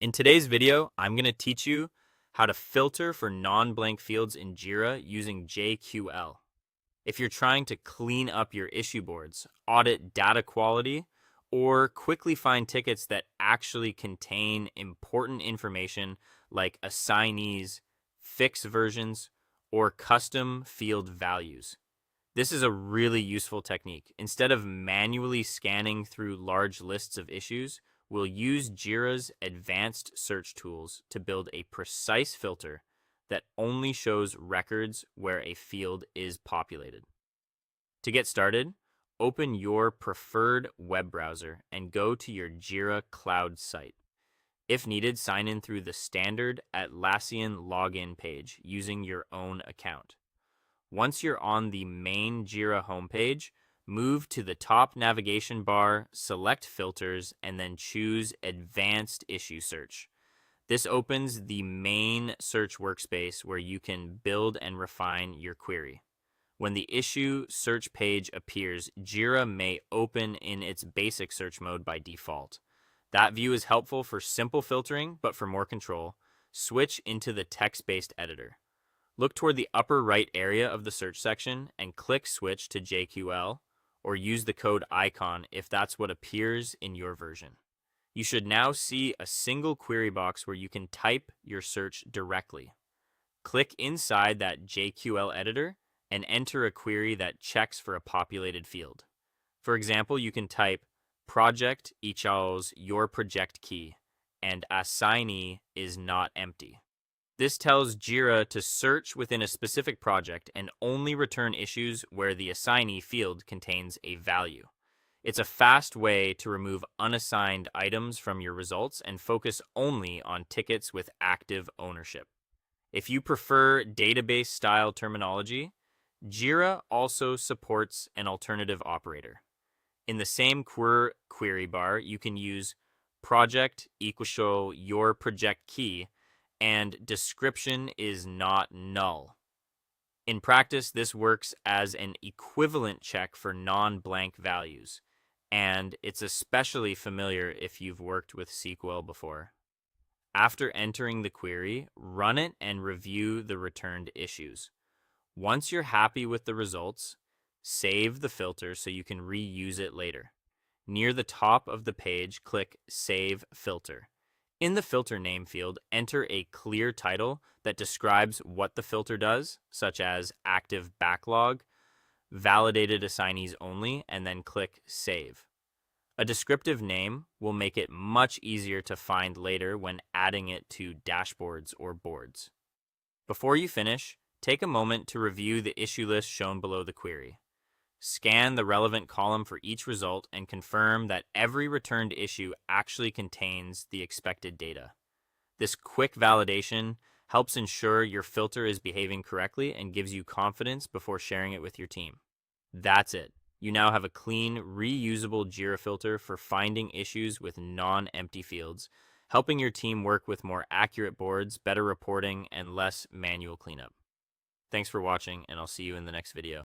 In today's video, I'm going to teach you how to filter for non-blank fields in Jira using JQL. If you're trying to clean up your issue boards, audit data quality, or quickly find tickets that actually contain important information like assignees, fix versions, or custom field values. This is a really useful technique. Instead of manually scanning through large lists of issues, we'll use Jira's advanced search tools to build a precise filter that only shows records where a field is populated. To get started, open your preferred web browser and go to your Jira Cloud site. If needed, sign in through the standard Atlassian login page using your own account. Once you're on the main Jira homepage, move to the top navigation bar, select Filters, and then choose Advanced Issue Search. This opens the main search workspace where you can build and refine your query. When the issue search page appears, Jira may open in its basic search mode by default. That view is helpful for simple filtering, but for more control, switch into the text-based editor. Look toward the upper right area of the search section and click Switch to JQL, or use the code icon if that's what appears in your version. You should now see a single query box where you can type your search directly. Click inside that JQL editor and enter a query that checks for a populated field. For example, you can type project equals your project key and assignee is not empty. This tells Jira to search within a specific project and only return issues where the assignee field contains a value. It's a fast way to remove unassigned items from your results and focus only on tickets with active ownership. If you prefer database-style terminology, Jira also supports an alternative operator. In the same query bar, you can use project equals your project key and description is not null. In practice, this works as an equivalent check for non-blank values, and it's especially familiar if you've worked with SQL before. After entering the query, run it and review the returned issues. Once you're happy with the results, save the filter so you can reuse it later. Near the top of the page, click Save Filter. In the filter name field, enter a clear title that describes what the filter does, such as active backlog, validated assignees only, and then click Save. A descriptive name will make it much easier to find later when adding it to dashboards or boards. Before you finish, take a moment to review the issue list shown below the query. Scan the relevant column for each result and confirm that every returned issue actually contains the expected data. This quick validation helps ensure your filter is behaving correctly and gives you confidence before sharing it with your team. That's it. You now have a clean, reusable Jira filter for finding issues with non-empty fields, helping your team work with more accurate boards, better reporting, and less manual cleanup. Thanks for watching, and I'll see you in the next video.